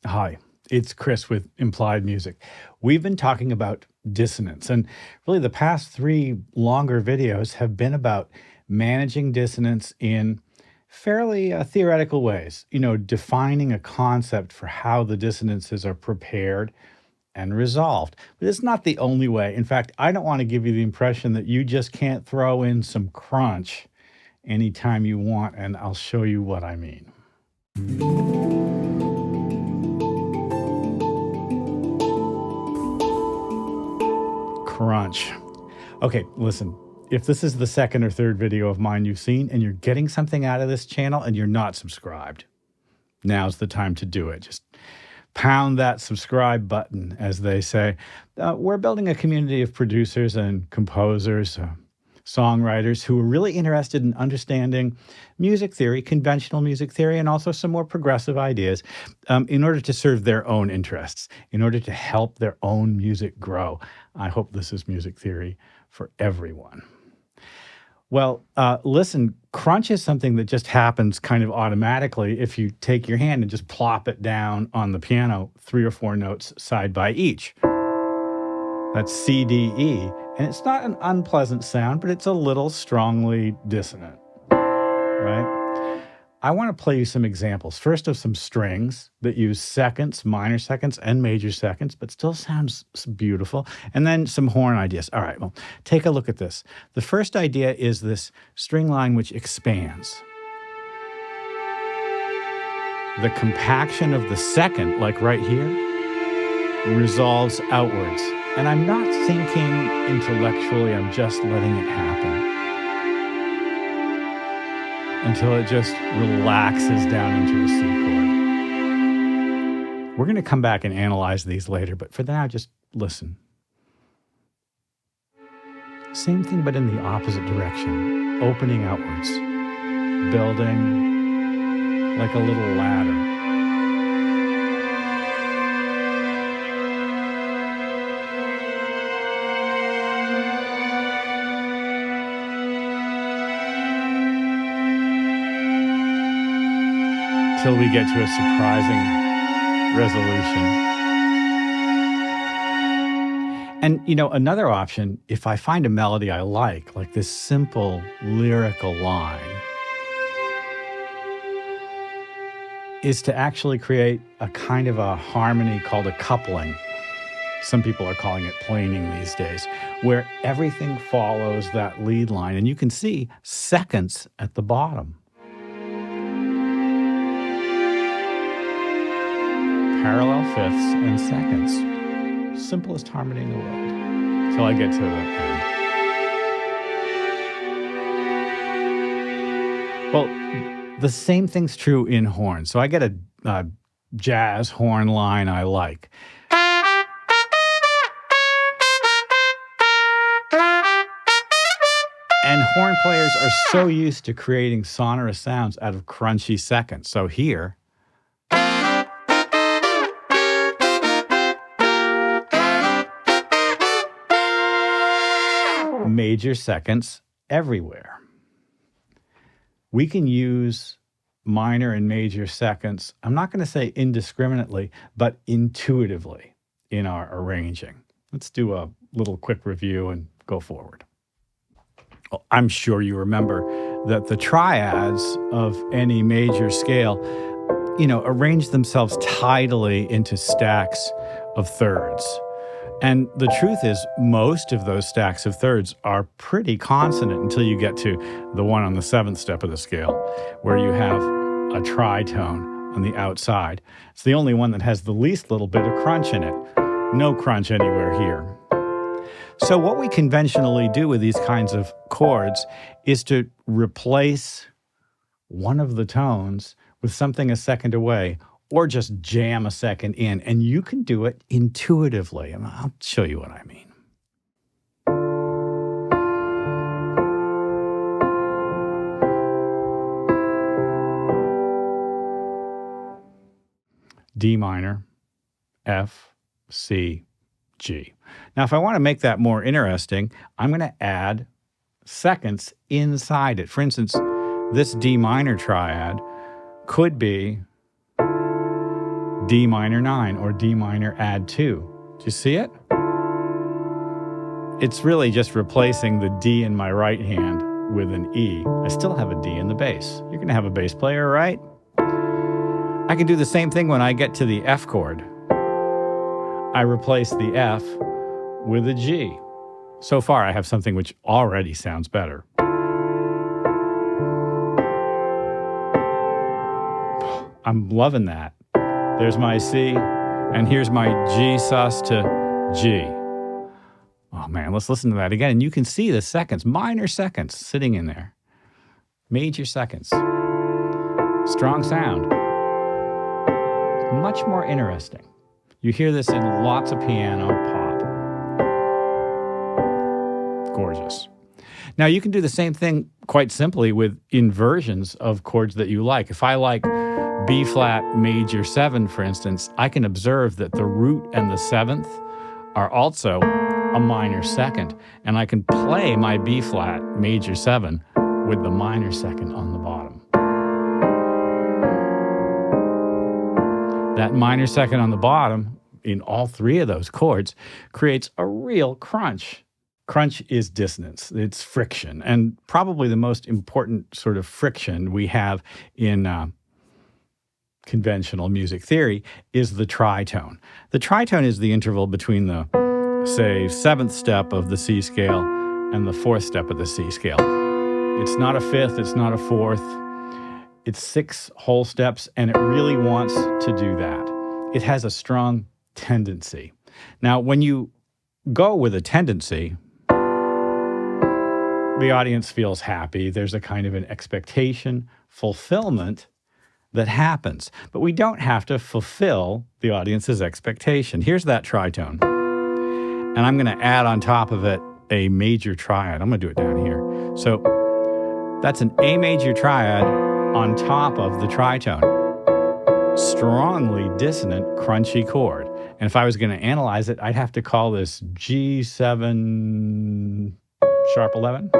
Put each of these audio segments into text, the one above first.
Hi, it's Chris with Implied Music. We've been talking about dissonance, and really the past three longer videos have been about managing dissonance in fairly theoretical ways, defining a concept for how the dissonances are prepared and resolved. But it's not the only way. In fact, I don't want to give you the impression that you just can't throw in some crunch anytime you want, and I'll show you what I mean. Crunch. Okay, listen, if this is the second or third video of mine you've seen and you're getting something out of this channel and you're not subscribed, now's the time to do it. Just pound that subscribe button, as they say. We're building a community of producers and composers, songwriters who are really interested in understanding music theory, conventional music theory, and also some more progressive ideas in order to serve their own interests, in order to help their own music grow. I hope this is music theory for everyone. Well, listen, crunch is something that just happens kind of automatically if you take your hand and just plop it down on the piano, 3 or 4 notes side by each. That's C, D, E. And it's not an unpleasant sound, but it's a little strongly dissonant, right? I want to play you some examples. First of some strings that use seconds, minor seconds, and major seconds, but still sounds beautiful. And then some horn ideas. All right, well, take a look at this. The first idea is this string line which expands. The compaction of the second, like right here, resolves outwards. And I'm not thinking intellectually, I'm just letting it happen until it just relaxes down into a C chord. We're going to come back and analyze these later, but for now, just listen. Same thing, but in the opposite direction, opening outwards, building like a little ladder. Till we get to a surprising resolution. And, another option, if I find a melody I like this simple lyrical line, is to actually create a kind of a harmony called a coupling. Some people are calling it planing these days, where everything follows that lead line. And you can see seconds at the bottom. Parallel fifths and seconds. Simplest harmony in the world. Till I get to the end. Well, the same thing's true in horn. So I get a jazz horn line I like. And horn players are so used to creating sonorous sounds out of crunchy seconds. So here, major seconds everywhere. We can use minor and major seconds, I'm not going to say indiscriminately, but intuitively in our arranging. Let's do a little quick review and go forward. Well, I'm sure you remember that the triads of any major scale, arrange themselves tidally into stacks of thirds. And the truth is, most of those stacks of thirds are pretty consonant until you get to the one on the 7th step of the scale, where you have a tritone on the outside. It's the only one that has the least little bit of crunch in it. No crunch anywhere here. So what we conventionally do with these kinds of chords is to replace one of the tones with something a second away, or just jam a second in, and you can do it intuitively. And I'll show you what I mean. D minor, F, C, G. Now, if I want to make that more interesting, I'm going to add seconds inside it. For instance, this D minor triad could be D minor 9 or D minor add 2. Do you see it? It's really just replacing the D in my right hand with an E. I still have a D in the bass. You're going to have a bass player, right? I can do the same thing when I get to the F chord. I replace the F with a G. So far, I have something which already sounds better. I'm loving that. There's my C, and here's my G sus to G. Oh man, let's listen to that again. And you can see the seconds, minor seconds sitting in there. Major seconds. Strong sound. Much more interesting. You hear this in lots of piano pop. Gorgeous. Now you can do the same thing quite simply with inversions of chords that you like. If I like B flat major 7, for instance, I can observe that the root and the 7th are also a minor second, and I can play my B flat major 7 with the minor second on the bottom. That minor second on the bottom in all three of those chords creates a real crunch. Crunch is dissonance. It's friction, and probably the most important sort of friction we have in conventional music theory is the tritone. The tritone is the interval between the, say, 7th step of the C scale and the 4th step of the C scale. It's not a 5th, it's not a 4th. It's 6 whole steps, and it really wants to do that. It has a strong tendency. Now, when you go with a tendency, the audience feels happy. There's a kind of an expectation, fulfillment that happens. But we don't have to fulfill the audience's expectation. Here's that tritone. And I'm going to add on top of it a major triad. I'm going to do it down here. So that's an A major triad on top of the tritone. Strongly dissonant, crunchy chord. And if I was going to analyze it, I'd have to call this G7 sharp 11.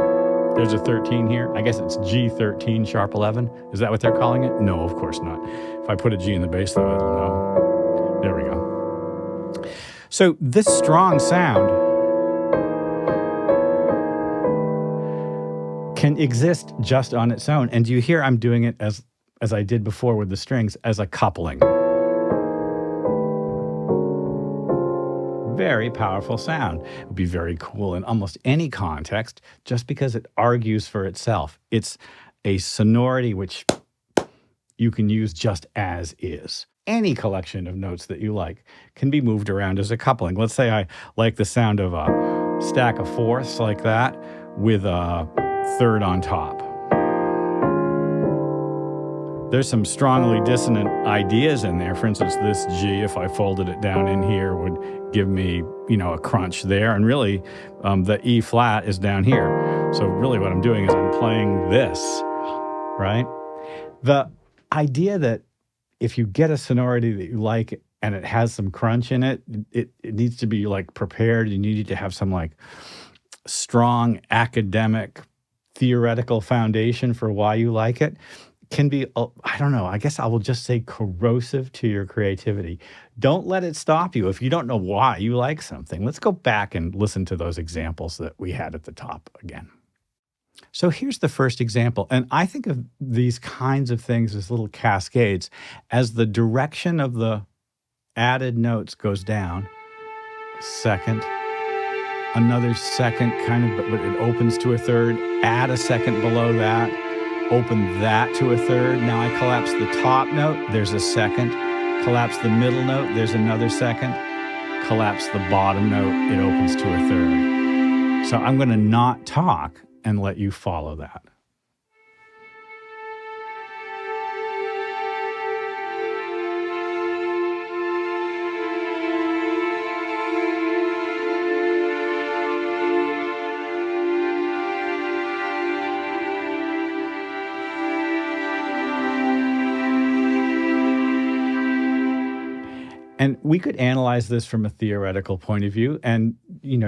There's a 13 here. I guess it's G13 sharp 11. Is that what they're calling it? No, of course not. If I put a G in the bass, though, I don't know. There we go. So this strong sound can exist just on its own. And you hear I'm doing it as I did before with the strings, as a coupling. Very powerful sound. It would be very cool in almost any context just because it argues for itself. It's a sonority which you can use just as is. Any collection of notes that you like can be moved around as a coupling. Let's say I like the sound of a stack of fourths like that with a third on top. There's some strongly dissonant ideas in there. For instance, this G, if I folded it down in here, would give me, a crunch there. And really, the E flat is down here. So really what I'm doing is I'm playing this, right? The idea that if you get a sonority that you like and it has some crunch in it, it needs to be like prepared. You need to have some like strong academic, theoretical foundation for why you like it. Can be, I don't know, I guess I will just say corrosive to your creativity. Don't let it stop you if you don't know why you like something. Let's go back and listen to those examples that we had at the top again. So here's the first example, and I think of these kinds of things as little cascades. As the direction of the added notes goes down, second, another second kind of, but it opens to a third, add a second below that, open that to a third. Now I collapse the top note, there's a second. Collapse the middle note, there's another second. Collapse the bottom note, it opens to a third. So I'm going to not talk and let you follow that. And we could analyze this from a theoretical point of view and,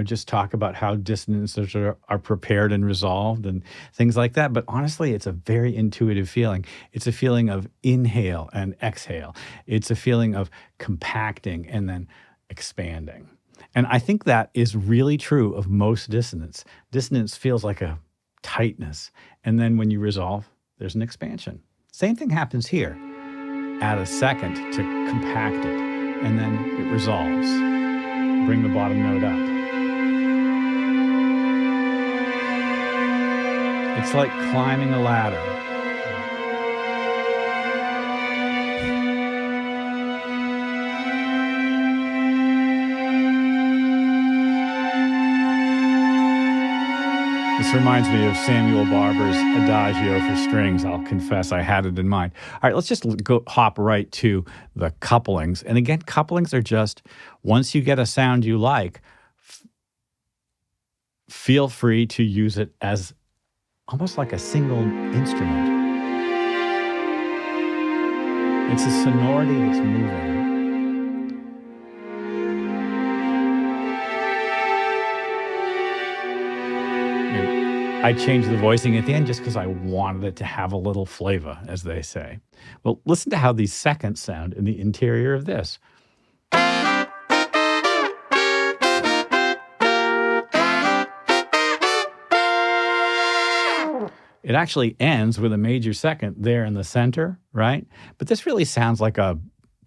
just talk about how dissonances are prepared and resolved and things like that. But honestly, it's a very intuitive feeling. It's a feeling of inhale and exhale. It's a feeling of compacting and then expanding. And I think that is really true of most dissonance. Dissonance feels like a tightness. And then when you resolve, there's an expansion. Same thing happens here. Add a second to compact it, and then it resolves. Bring the bottom note up. It's like climbing a ladder. This reminds me of Samuel Barber's Adagio for strings. I'll confess I had it in mind. All right, let's just hop right to the couplings. And again, couplings are just, once you get a sound you like, feel free to use it as almost like a single instrument. It's a sonority that's moving. I changed the voicing at the end just because I wanted it to have a little flavor, as they say. Well, listen to how these seconds sound in the interior of this. It actually ends with a major second there in the center, right? But this really sounds like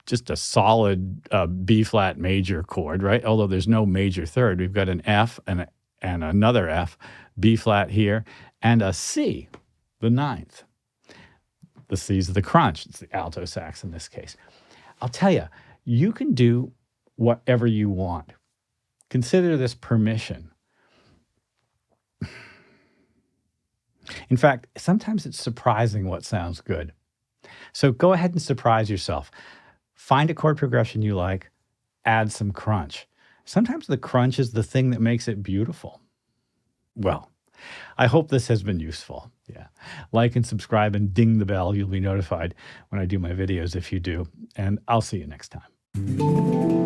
just a solid B-flat major chord, right? Although there's no major third. We've got an F and another F, B-flat here, and a C, the ninth. The C's the crunch. It's the alto sax in this case. I'll tell you, you can do whatever you want. Consider this permission. In fact, sometimes it's surprising what sounds good. So go ahead and surprise yourself. Find a chord progression you like, add some crunch. Sometimes the crunch is the thing that makes it beautiful. Well, I hope this has been useful. Yeah. Like and subscribe and ding the bell. You'll be notified when I do my videos if you do. And I'll see you next time.